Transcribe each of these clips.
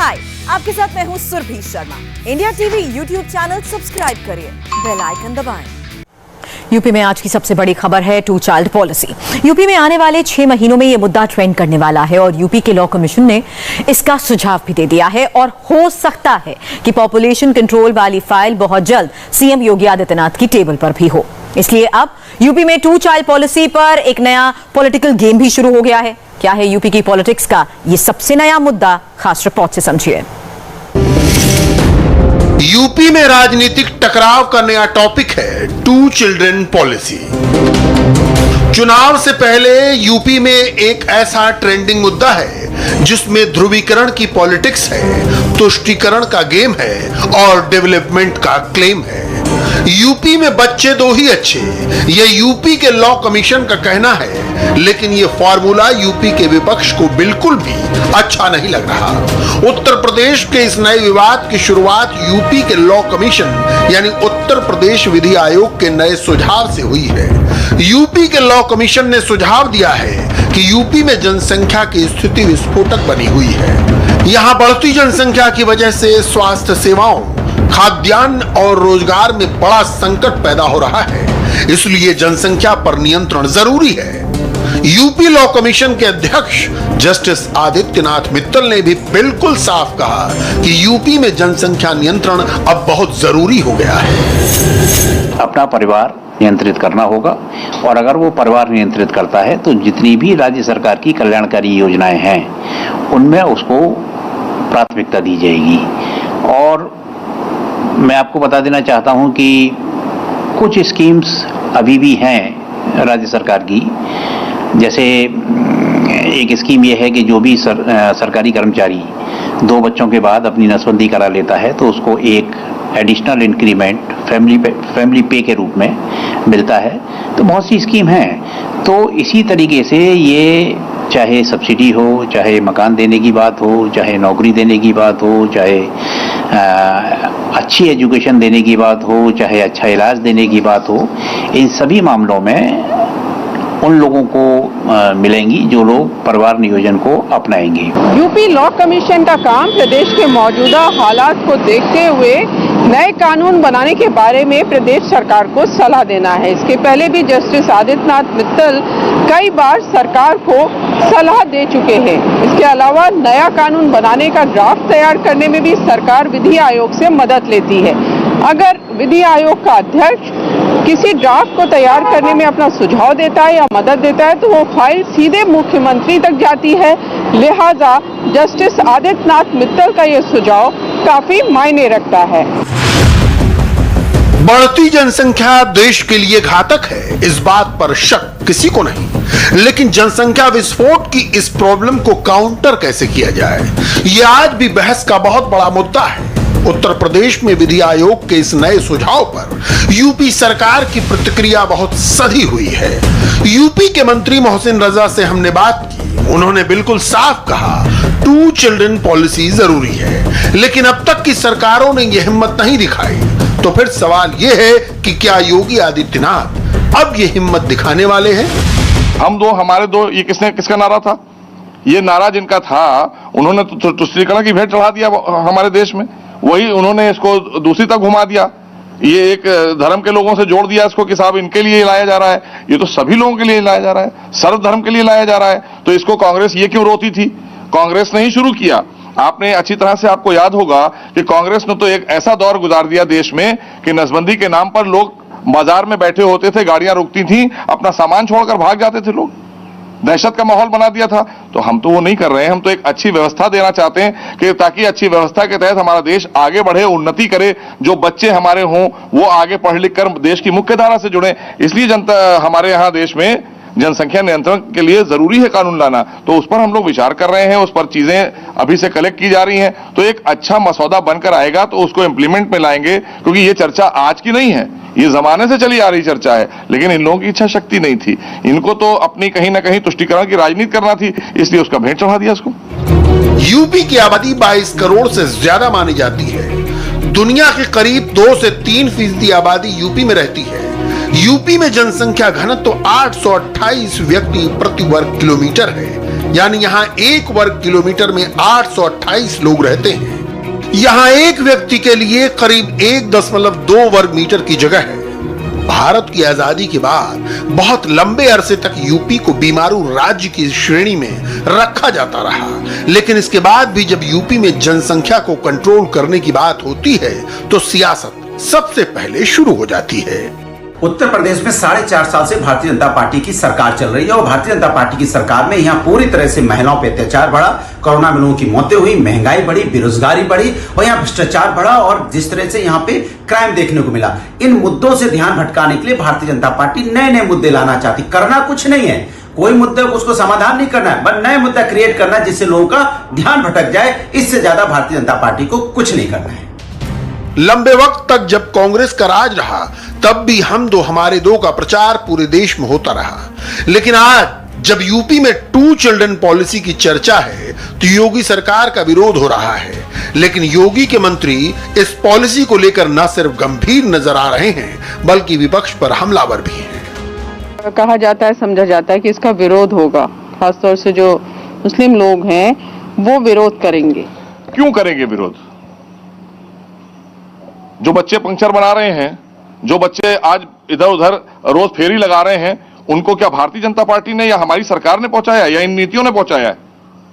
हाय, आपके साथ मैं हूँ Surabhi Sharma. India TV YouTube channel subscribe करिए, बेल आइकन दबाएं। यूपी में आज की सबसे बड़ी खबर है 2 चाइल्ड पॉलिसी। यूपी में आने वाले 6 महीनों में ये मुद्दा ट्रेंड करने वाला है और यूपी के लॉ कमीशन ने इसका सुझाव भी दे दिया है और हो सकता है कि पॉपुलेशन कंट्रोल वाली फाइल बहुत जल्द सीएम योगी आदित्यनाथ की टेबल पर भी हो। इसलिए अब यूपी में 2 चाइल्ड पॉलिसी पर एक नया पॉलिटिकल गेम भी शुरू हो गया है। क्या है यूपी की पॉलिटिक्स का ये सबसे नया मुद्दा, खास रिपोर्ट से समझिए। यूपी में राजनीतिक टकराव का नया टॉपिक है 2 चिल्ड्रन पॉलिसी। चुनाव से पहले यूपी में एक ऐसा ट्रेंडिंग मुद्दा है जिसमें ध्रुवीकरण की पॉलिटिक्स है, तुष्टीकरण का गेम है और डेवलपमेंट का क्लेम है। यूपी में बच्चे 2 ही अच्छे, ये यूपी के लॉ कमीशन का कहना है, लेकिन ये फॉर्मूला यूपी के विपक्ष को बिल्कुल भी अच्छा नहीं लग रहा। उत्तर प्रदेश के इस नए विवाद की शुरुआत यूपी के लॉ कमीशन यानी उत्तर प्रदेश विधि आयोग के नए सुझाव से हुई है। यूपी के लॉ कमीशन ने सुझाव दिया है कि यूपी में जनसंख्या की स्थिति विस्फोटक बनी हुई है। यहाँ बढ़ती जनसंख्या की वजह से स्वास्थ्य सेवाओं, खाद्यान्न और रोजगार में बड़ा संकट पैदा हो रहा है, इसलिए जनसंख्या पर नियंत्रण जरूरी है। यूपी लॉ कमीशन के अध्यक्ष जस्टिस आदित्यनाथ मित्तल ने भी बिल्कुल साफ कहा कि यूपी में जनसंख्या नियंत्रण अब बहुत जरूरी हो गया है। अपना परिवार नियंत्रित करना होगा और अगर वो परिवार नियंत्रित करता है तो जितनी भी राज्य सरकार की कल्याणकारी योजनाएं हैं उनमें उसको प्राथमिकता दी जाएगी। और मैं आपको बता देना चाहता हूं कि कुछ स्कीम्स अभी भी हैं राज्य सरकार की। जैसे एक स्कीम यह है कि जो भी सरकारी कर्मचारी 2 बच्चों के बाद अपनी नसबंदी करा लेता है तो उसको एक एडिशनल इंक्रीमेंट फैमिली पे के रूप में मिलता है। तो बहुत सी स्कीम हैं। तो इसी तरीके से ये चाहे सब्सिडी हो, चाहे मकान देने की बात हो, चाहे नौकरी देने की बात हो, चाहे अच्छी एजुकेशन देने की बात हो, चाहे अच्छा इलाज देने की बात हो, इन सभी मामलों में उन लोगों को मिलेंगी जो लोग परिवार नियोजन को अपनाएंगे। यूपी लॉ कमीशन का काम प्रदेश के मौजूदा हालात को देखते हुए नए कानून बनाने के बारे में प्रदेश सरकार को सलाह देना है। इसके पहले भी जस्टिस आदित्यनाथ मित्तल कई बार सरकार को सलाह दे चुके हैं। इसके अलावा नया कानून बनाने का ड्राफ्ट तैयार करने में भी सरकार विधि आयोग से मदद लेती है। अगर विधि आयोग का अध्यक्ष किसी ड्राफ्ट को तैयार करने में अपना सुझाव देता है या मदद देता है तो वो फाइल सीधे मुख्यमंत्री तक जाती है। लिहाजा जस्टिस आदित्यनाथ मित्तल का ये सुझाव काफी मायने रखता है। बढ़ती जनसंख्या देश के लिए घातक है, इस बात पर शक किसी को नहीं, लेकिन जनसंख्या विस्फोट की इस प्रॉब्लम को काउंटर कैसे किया जाए, यह आज भी बहस का बहुत बड़ा मुद्दा है। उत्तर प्रदेश में विधि आयोग के इस नए सुझाव पर यूपी सरकार की प्रतिक्रिया बहुत सधी हुई है। यूपी के मंत्री मोहसिन रजा से हमने बात की, उन्होंने बिल्कुल साफ कहा 2 चिल्ड्रन पॉलिसी जरूरी है, लेकिन अब तक की सरकारों ने यह हिम्मत नहीं दिखाई। तो फिर सवाल यह है कि क्या योगी आदित्यनाथ अब ये हिम्मत दिखाने वाले हैं? हमारे दो ये किसका नारा था? ये नारा जिनका था उन्होंने तो तुष्टीकरण की भेंट चढ़ा दिया हमारे देश में, वही उन्होंने इसको दूसरी तक घुमा दिया। ये एक धर्म के लोगों से जोड़ दिया इसको कि साहब इनके लिए लाया जा रहा है, ये तो सभी लोगों के लिए लाया जा रहा है, सर्वधर्म के लिए लाया जा रहा है। तो इसको कांग्रेस ये क्यों रोती थी? कांग्रेस ने ही शुरू किया। आपने अच्छी तरह से आपको याद होगा कि कांग्रेस ने तो एक ऐसा दौर गुजार दिया देश में कि नसबंदी के नाम पर लोग बाजार में बैठे होते थे, गाड़ियां रुकती थी, अपना सामान छोड़कर भाग जाते थे लोग, दहशत का माहौल बना दिया था। तो हम तो वो नहीं कर रहे हैं, हम तो एक अच्छी व्यवस्था देना चाहते हैं कि ताकि अच्छी व्यवस्था के तहत हमारा देश आगे बढ़े, उन्नति करे, जो बच्चे हमारे हों वो आगे पढ़ लिख कर देश की मुख्य धारा से जुड़े। इसलिए जनता हमारे यहाँ देश में जनसंख्या नियंत्रण के लिए जरूरी है कानून लाना। तो उस पर हम लोग विचार कर रहे हैं, उस पर चीजें अभी से कलेक्ट की जा रही हैं। तो एक अच्छा मसौदा बनकर आएगा तो उसको इंप्लीमेंट में लाएंगे, क्योंकि ये चर्चा आज की नहीं है, ये जमाने से चली आ रही चर्चा है। लेकिन इन लोगों की इच्छा शक्ति नहीं थी, इनको तो अपनी कहीं ना कहीं तुष्टीकरण की राजनीति करना थी, इसलिए उसका भेंट चढ़ा दिया उसको। यूपी की आबादी 22 करोड़ से ज्यादा मानी जाती है। दुनिया के करीब 2 से 3% आबादी यूपी में रहती है। यूपी में जनसंख्या घनत्व तो 828 व्यक्ति प्रति वर्ग किलोमीटर है। यानी यहाँ 1 वर्ग किलोमीटर में 828 लोग रहते हैं। यहाँ एक व्यक्ति के लिए करीब 1.2 वर्ग मीटर की जगह है। भारत की आजादी के बाद बहुत लंबे अरसे तक यूपी को बीमारू राज्य की श्रेणी में रखा जाता रहा, लेकिन इसके बाद भी जब यूपी में जनसंख्या को कंट्रोल करने की बात होती है तो सियासत सबसे पहले शुरू हो जाती है। उत्तर प्रदेश में 4.5 साल से भारतीय जनता पार्टी की सरकार चल रही है और भारतीय जनता पार्टी की सरकार में यहाँ पूरी तरह से महिलाओं पे अत्याचार बढ़ा, कोरोना में लोगों की मौतें हुई, महंगाई बढ़ी, बेरोजगारी बढ़ी और यहाँ भ्रष्टाचार बढ़ा और जिस तरह से यहाँ पे क्राइम देखने को मिला। इन मुद्दों से ध्यान भटकाने के लिए भारतीय जनता पार्टी नए नए मुद्दे लाना चाहती। करना कुछ नहीं है, कोई मुद्दे को उसको समाधान नहीं करना है, बस नए मुद्दा क्रिएट करना है जिससे लोगों का ध्यान भटक जाए। इससे ज्यादा भारतीय जनता पार्टी को कुछ नहीं करना है। लंबे वक्त तक जब कांग्रेस का राज रहा तब भी हम दो हमारे दो का प्रचार पूरे देश में होता रहा, लेकिन आज जब यूपी में 2 चिल्ड्रन पॉलिसी की चर्चा है तो योगी सरकार का विरोध हो रहा है। लेकिन योगी के मंत्री इस पॉलिसी को लेकर न सिर्फ गंभीर नजर आ रहे हैं बल्कि विपक्ष पर हमलावर भी हैं। कहा जाता है, समझा जाता है कि इसका विरोध होगा, खासतौर से जो मुस्लिम लोग हैं वो विरोध करेंगे। क्यों करेंगे विरोध? जो बच्चे पंक्चर बना रहे हैं, जो बच्चे आज इधर उधर रोज फेरी लगा रहे हैं, उनको क्या भारतीय जनता पार्टी ने या हमारी सरकार ने पहुंचाया या इन नीतियों ने पहुंचाया है?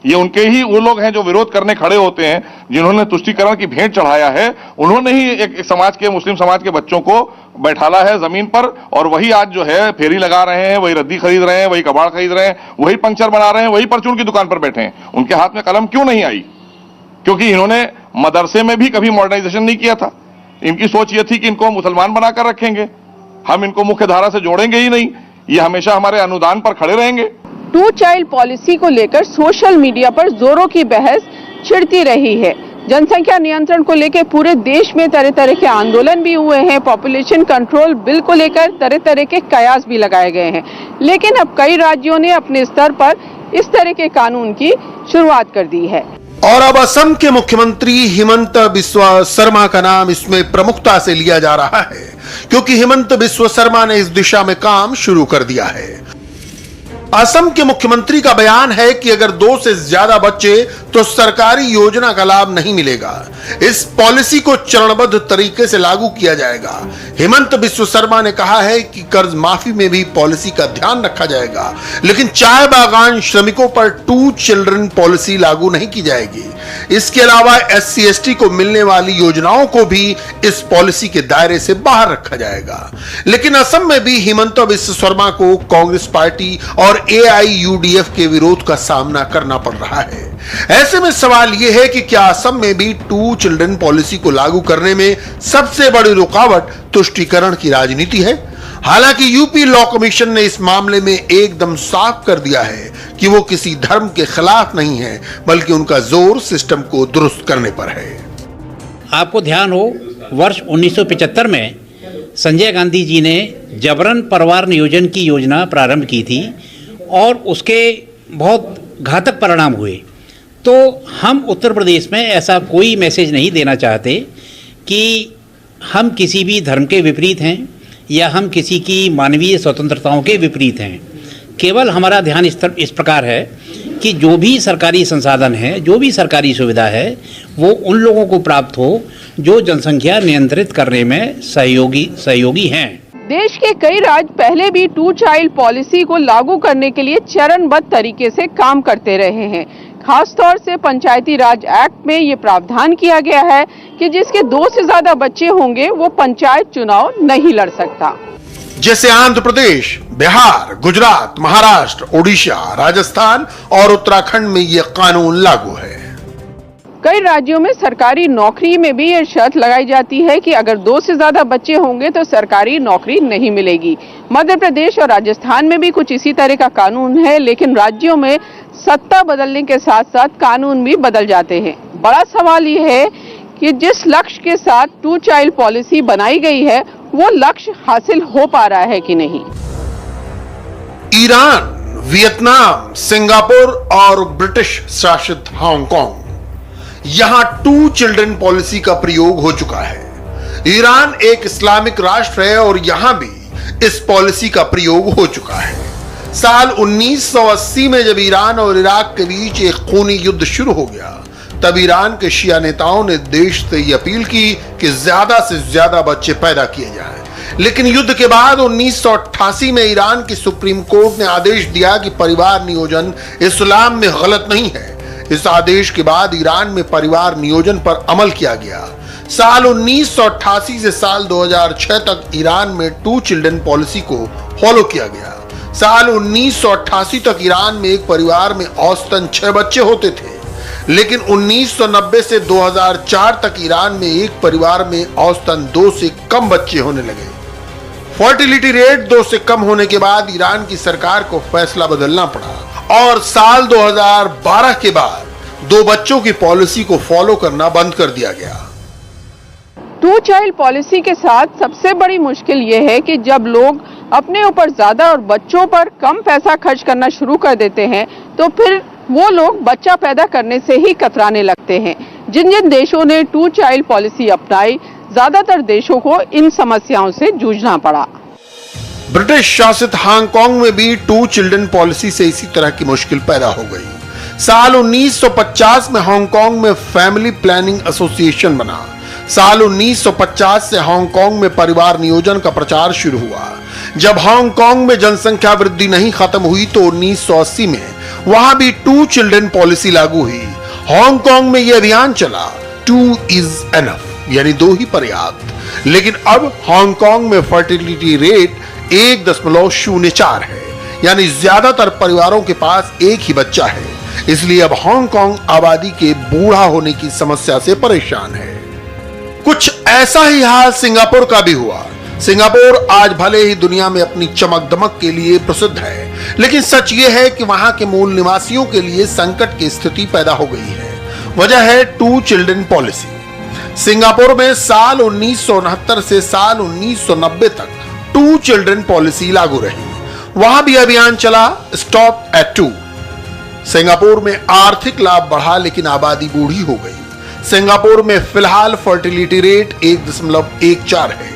ये उनके ही वो लोग हैं जो विरोध करने खड़े होते हैं, जिन्होंने तुष्टीकरण की भेंट चढ़ाया है। उन्होंने ही एक समाज के, मुस्लिम समाज के बच्चों को बैठाला है जमीन पर और वही आज जो है फेरी लगा रहे हैं, वही रद्दी खरीद रहे हैं, वही कबाड़ खरीद रहे हैं, वही पंक्चर बना रहे हैं, वही परचून की दुकान पर बैठे हैं। उनके हाथ में कलम क्यों नहीं आई? क्योंकि इन्होंने मदरसे में भी कभी मॉडर्नाइजेशन नहीं किया था। इनकी सोच ये थी कि इनको मुसलमान बनाकर रखेंगे, हम इनको मुख्य धारा से जोड़ेंगे ही नहीं, ये हमेशा हमारे अनुदान पर खड़े रहेंगे। 2 चाइल्ड पॉलिसी को लेकर सोशल मीडिया पर जोरों की बहस छिड़ती रही है। जनसंख्या नियंत्रण को लेकर पूरे देश में तरह तरह के आंदोलन भी हुए हैं। पॉपुलेशन कंट्रोल बिल को लेकर तरह तरह के कयास भी लगाए गए हैं, लेकिन अब कई राज्यों ने अपने स्तर पर इस तरह के कानून की शुरुआत कर दी है। और अब असम के मुख्यमंत्री हिमंत बिस्वा शर्मा का नाम इसमें प्रमुखता से लिया जा रहा है, क्योंकि हिमंत बिस्वा शर्मा ने इस दिशा में काम शुरू कर दिया है। असम के मुख्यमंत्री का बयान है कि अगर 2 से ज्यादा बच्चे तो सरकारी योजना का लाभ नहीं मिलेगा। इस पॉलिसी को चरणबद्ध तरीके से लागू किया जाएगा। हिमंत बिस्वा शर्मा ने कहा है कि कर्ज माफी में भी पॉलिसी का ध्यान रखा जाएगा, लेकिन चाय बागान श्रमिकों पर 2 चिल्ड्रन पॉलिसी लागू नहीं की जाएगी। इसके अलावा SC ST को मिलने वाली योजनाओं को भी इस पॉलिसी के दायरे से बाहर रखा जाएगा। लेकिन असम में भी हिमंत बिस्वा शर्मा को कांग्रेस पार्टी और AIUDF के विरोध का सामना करना पड़ रहा है। ऐसे में सवाल यह है कि क्या असम में भी 2 चिल्ड्रन पॉलिसी को लागू करने में सबसे बड़ी रुकावट तुष्टीकरण की राजनीति है? हालांकि यूपी लॉ कमीशन ने इस मामले में एकदम साफ कर दिया है कि वो किसी धर्म के खिलाफ नहीं है, बल्कि उनका जोर सिस्टम को दुरुस्त करने पर है। आपको ध्यान हो, वर्ष 1975 में संजय गांधी जी ने जबरन परिवार नियोजन की योजना प्रारंभ की थी और उसके बहुत घातक परिणाम हुए। तो हम उत्तर प्रदेश में ऐसा कोई मैसेज नहीं देना चाहते कि हम किसी भी धर्म के विपरीत हैं या हम किसी की मानवीय स्वतंत्रताओं के विपरीत हैं। केवल हमारा ध्यान इस प्रकार है कि जो भी सरकारी संसाधन है, जो भी सरकारी सुविधा है, वो उन लोगों को प्राप्त हो जो जनसंख्या नियंत्रित करने में सहयोगी हैं। देश के कई राज्य पहले भी 2 चाइल्ड पॉलिसी को लागू करने के लिए चरणबद्ध तरीके से काम करते रहे हैं। खासतौर से पंचायती राज एक्ट में ये प्रावधान किया गया है कि जिसके 2 से ज्यादा बच्चे होंगे वो पंचायत चुनाव नहीं लड़ सकता। जैसे आंध्र प्रदेश, बिहार, गुजरात, महाराष्ट्र, ओडिशा, राजस्थान और उत्तराखंड में यह कानून लागू है। कई राज्यों में सरकारी नौकरी में भी ये शर्त लगाई जाती है कि अगर 2 से ज्यादा बच्चे होंगे तो सरकारी नौकरी नहीं मिलेगी। मध्य प्रदेश और राजस्थान में भी कुछ इसी तरह का कानून है, लेकिन राज्यों में सत्ता बदलने के साथ साथ कानून भी बदल जाते हैं। बड़ा सवाल ये है कि जिस लक्ष्य के साथ 2 चाइल्ड पॉलिसी बनाई गई है वो लक्ष्य हासिल हो पा रहा है कि नहीं। ईरान, वियतनाम, सिंगापुर और ब्रिटिश शासित हांगकांग, यहां 2 चिल्ड्रन पॉलिसी का प्रयोग हो चुका है। ईरान एक इस्लामिक राष्ट्र है और यहां भी इस पॉलिसी का प्रयोग हो चुका है। साल 1980 में जब ईरान और इराक के बीच एक खूनी युद्ध शुरू हो गया, तब ईरान के शिया नेताओं ने देश से ये अपील की कि ज्यादा से ज्यादा बच्चे पैदा किए जाएं। लेकिन युद्ध के बाद 1988 में ईरान की सुप्रीम कोर्ट ने आदेश दिया कि परिवार नियोजन इस्लाम में गलत नहीं है। इस आदेश के बाद ईरान में परिवार नियोजन पर अमल किया गया। साल 1988 से साल 2006 तक ईरान में 2 चिल्ड्रन पॉलिसी को फॉलो किया गया। साल 1988 तक ईरान में एक परिवार में औसतन 6 बच्चे होते थे, लेकिन 1990 से 2004 तक ईरान में एक परिवार में औसतन 2 से कम बच्चे होने लगे। फर्टिलिटी रेट 2 से कम होने के बाद ईरान की सरकार को फैसला बदलना पड़ा और साल 2012 के बाद 2 बच्चों की पॉलिसी को फॉलो करना बंद कर दिया गया। 2 चाइल्ड पॉलिसी के साथ सबसे बड़ी मुश्किल यह है कि जब लोग अपने ऊपर ज्यादा और बच्चों पर कम पैसा खर्च करना शुरू कर देते हैं, तो फिर वो लोग बच्चा पैदा करने से ही कतराने लगते हैं। जिन जिन देशों ने 2 चाइल्ड पॉलिसी अपनाई, ज्यादातर देशों को इन समस्याओं से जूझना पड़ा। ब्रिटिश शासित हांगकांग में भी 2 चिल्ड्रन पॉलिसी से इसी तरह की मुश्किल पैदा हो गई। साल 1950 में हांगकांग में फैमिली प्लानिंग एसोसिएशन बना। साल 1950 से हांगकांग में परिवार नियोजन का प्रचार शुरू हुआ। जब हांगकांग में जनसंख्या वृद्धि नहीं खत्म हुई तो 1980 में वहां भी 2 चिल्ड्रन पॉलिसी लागू हुई। हांगकांग में यह अभियान चला 2 इज एनफ, यानी 2 ही पर्याप्त। लेकिन अब हांगकांग में फर्टिलिटी रेट 1.04 है, यानी ज्यादातर परिवारों के पास एक ही बच्चा है। इसलिए अब हांगकांग आबादी के बूढ़ा होने की समस्या से परेशान है। कुछ ऐसा ही हाल सिंगापुर का भी हुआ। सिंगापुर आज भले ही दुनिया में अपनी चमक दमक के लिए प्रसिद्ध है, लेकिन सच ये है कि वहां के मूल निवासियों के लिए संकट की स्थिति पैदा हो गई है। वजह है 2 चिल्ड्रन पॉलिसी। सिंगापुर में साल 1969 से साल 1990 तक 2 चिल्ड्रन पॉलिसी लागू रही। वहां भी अभियान चला स्टॉप एट 2। सिंगापुर में आर्थिक लाभ बढ़ा, लेकिन आबादी बूढ़ी हो गई। सिंगापुर में फिलहाल फर्टिलिटी रेट 1.14 है।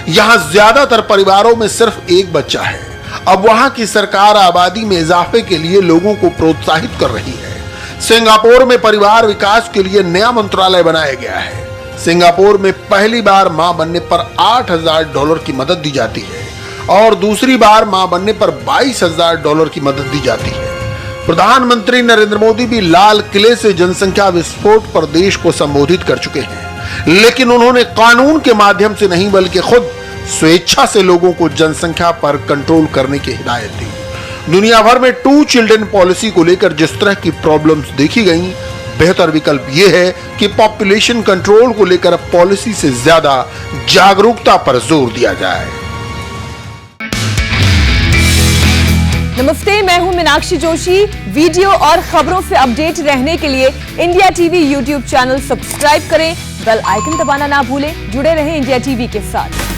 यहां ज्यादातर परिवारों में सिर्फ एक बच्चा है। अब वहां की सरकार आबादी में इजाफे के लिए लोगों को प्रोत्साहित कर रही है। सिंगापुर में परिवार विकास के लिए नया मंत्रालय बनाया गया है। सिंगापुर में पहली बार मां बनने पर $8,000 की मदद दी जाती है और दूसरी बार मां बनने पर $22,000 की मदद दी जाती है। प्रधानमंत्री नरेंद्र मोदी भी लाल किले से जनसंख्या विस्फोट पर देश को संबोधित कर चुके हैं, लेकिन उन्होंने कानून के माध्यम से नहीं बल्कि खुद स्वेच्छा से लोगों को जनसंख्या पर कंट्रोल करने की हिदायत दी। दुनिया भर में 2 चिल्ड्रन पॉलिसी को लेकर जिस तरह की प्रॉब्लम्स देखी गई, बेहतर विकल्प यह है कि पॉपुलेशन कंट्रोल को लेकर पॉलिसी से ज्यादा जागरूकता पर जोर दिया जाए। नमस्ते, मैं हूं मीनाक्षी जोशी। वीडियो और खबरों से अपडेट रहने के लिए India TV YouTube channel subscribe करें, बेल आइकन दबाना ना भूलें। जुड़े रहें इंडिया टीवी के साथ।